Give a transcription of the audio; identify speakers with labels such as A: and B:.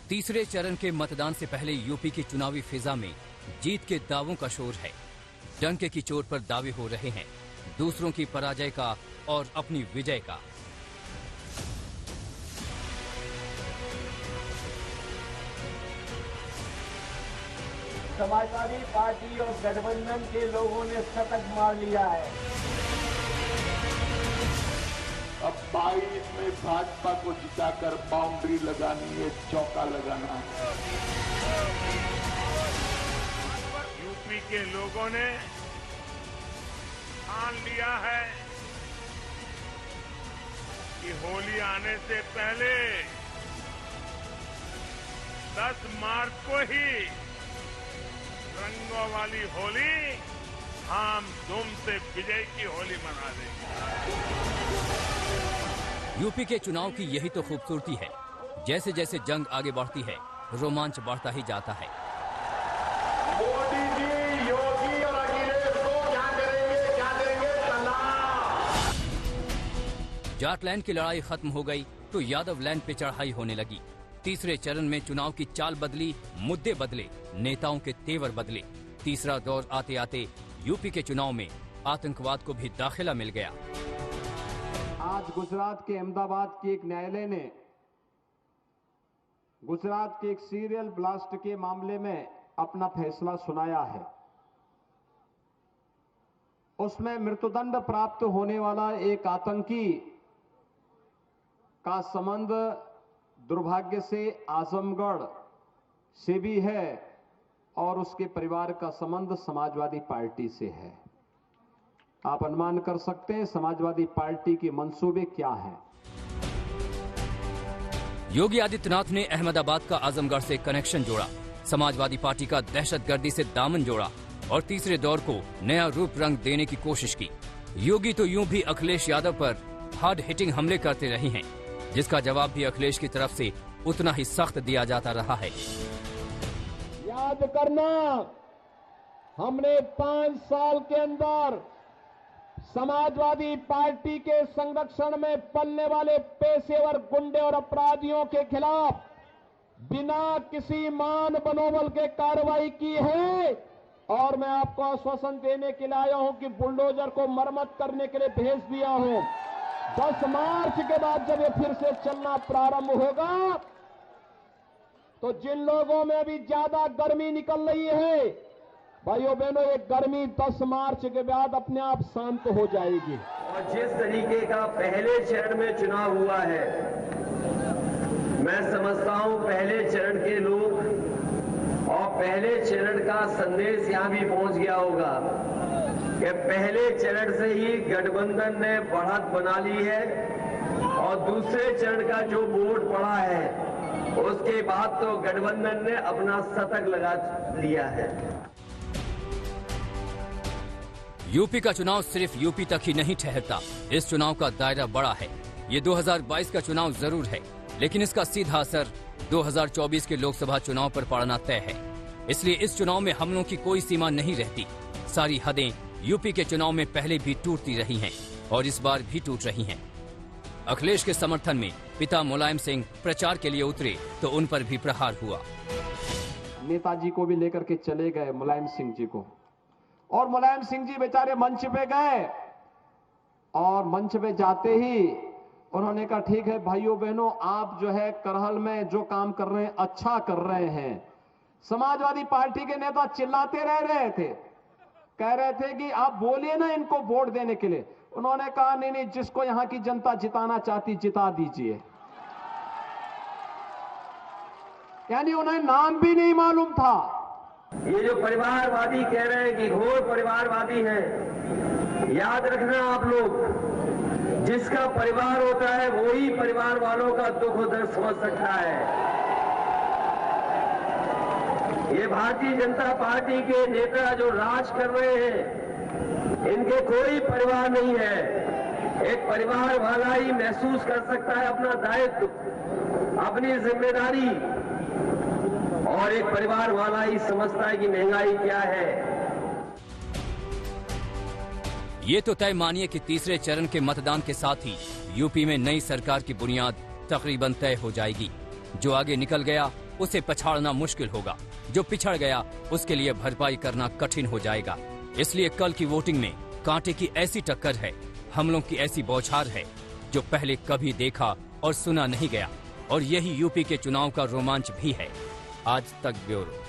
A: तीसरे चरण के मतदान से पहले यूपी की चुनावी फिजा में जीत के दावों का शोर है। डंके की चोट पर दावे हो रहे हैं, दूसरों की पराजय का और अपनी विजय का।
B: समाजवादी पार्टी और गठबंधन के लोगों ने शतक मार लिया है।
C: अब 22 में भाजपा को जिताकर बाउंड्री लगानी है, चौका लगाना है।
D: यूपी के लोगों ने ठान लिया है कि होली आने से पहले 10 मार्च को ही रंगों वाली होली हम धूम से विजय की होली मना देंगे।
A: यूपी के चुनाव की यही तो खूबसूरती है। जैसे जैसे जंग आगे बढ़ती है, रोमांच बढ़ता ही जाता है।
C: मोदी जी, योगी और अखिलेश को क्या करेंगे तलाश।
A: जाट लैंड की लड़ाई खत्म हो गई तो यादव लैंड पे चढ़ाई होने लगी। तीसरे चरण में चुनाव की चाल बदली, मुद्दे बदले, नेताओं के तेवर बदले। तीसरा दौर आते आते यूपी के चुनाव में आतंकवाद को भी दाखिला मिल गया।
B: आज गुजरात के अहमदाबाद के एक न्यायालय ने गुजरात के एक सीरियल ब्लास्ट के मामले में अपना फैसला सुनाया है। उसमें मृत्युदंड प्राप्त होने वाला एक आतंकी का संबंध दुर्भाग्य से आजमगढ़ से भी है और उसके परिवार का संबंध समाजवादी पार्टी से है। आप अनुमान कर सकते हैं समाजवादी पार्टी के मंसूबे क्या हैं।
A: योगी आदित्यनाथ ने अहमदाबाद का आजमगढ़ से कनेक्शन जोड़ा, समाजवादी पार्टी का दहशतगर्दी से दामन जोड़ा और तीसरे दौर को नया रूप रंग देने की कोशिश की। योगी तो यूं भी अखिलेश यादव पर हार्ड हिटिंग हमले करते रहे हैं, जिसका जवाब भी अखिलेश की तरफ से उतना ही सख्त दिया जाता रहा है।
B: याद करना, हमने 5 साल के अंदर समाजवादी पार्टी के संरक्षण में पलने वाले पेशेवर गुंडे और अपराधियों के खिलाफ बिना किसी मान बनोबल के कार्रवाई की है। और मैं आपको आश्वासन देने के लिए आया हूं कि बुलडोजर को मरम्मत करने के लिए भेज दिया हूं। 10 मार्च के बाद जब ये फिर से चलना प्रारंभ होगा तो जिन लोगों में अभी ज्यादा गर्मी निकल रही है, भाइयों बहनों, ये गर्मी 10 मार्च के बाद अपने आप शांत हो जाएगी।
E: और जिस तरीके का पहले चरण में चुनाव हुआ है, मैं समझता हूं पहले चरण के लोग और पहले चरण का संदेश यहां भी पहुंच गया होगा कि पहले चरण से ही गठबंधन ने बढ़त बना ली है और दूसरे चरण का जो वोट पड़ा है उसके बाद तो गठबंधन ने अपना शतक लगा लिया है।
A: यूपी का चुनाव सिर्फ यूपी तक ही नहीं ठहरता, इस चुनाव का दायरा बड़ा है। ये 2022 का चुनाव जरूर है, लेकिन इसका सीधा असर 2024 के लोकसभा चुनाव पर पड़ना तय है। इसलिए इस चुनाव में हमलों की कोई सीमा नहीं रहती। सारी हदें यूपी के चुनाव में पहले भी टूटती रही हैं और इस बार भी टूट रही हैं। अखिलेश के समर्थन में पिता मुलायम सिंह प्रचार के लिए उतरे तो उन पर भी प्रहार हुआ।
B: नेताजी को भी लेकर के चले गए, मुलायम सिंह जी को, और मुलायम सिंह जी बेचारे मंच पे गए और मंच पे जाते ही उन्होंने कहा, ठीक है भाइयों बहनों, आप जो है करहल में जो काम कर रहे हैं अच्छा कर रहे हैं। समाजवादी पार्टी के नेता चिल्लाते रह रहे थे, कह रहे थे कि आप बोलिए ना इनको वोट देने के लिए। उन्होंने कहा, नहीं नहीं, जिसको यहां की जनता जिताना चाहती जिता दीजिए। यानी उन्हें नाम भी नहीं मालूम था।
E: ये जो परिवारवादी कह रहे हैं कि घोर परिवारवादी हैं, याद रखना आप लोग, जिसका परिवार होता है वही परिवार वालों का दुख दर्द समझ सकता है। ये भारतीय जनता पार्टी के नेता जो राज कर रहे हैं, इनके कोई परिवार नहीं है। एक परिवार वाला ही महसूस कर सकता है अपना दायित्व, अपनी जिम्मेदारी, और एक परिवार वाला ही समझता है कि महंगाई क्या है।
A: ये तो तय मानिए कि तीसरे चरण के मतदान के साथ ही यूपी में नई सरकार की बुनियाद तकरीबन तय हो जाएगी। जो आगे निकल गया उसे पछाड़ना मुश्किल होगा। जो पिछड़ गया उसके लिए भरपाई करना कठिन हो जाएगा। इसलिए कल की वोटिंग में कांटे की ऐसी टक्कर है, हमलों की ऐसी बौछार है जो पहले कभी देखा और सुना नहीं गया। और यही यूपी के चुनाव का रोमांच भी है। आज तक ब्यूरो।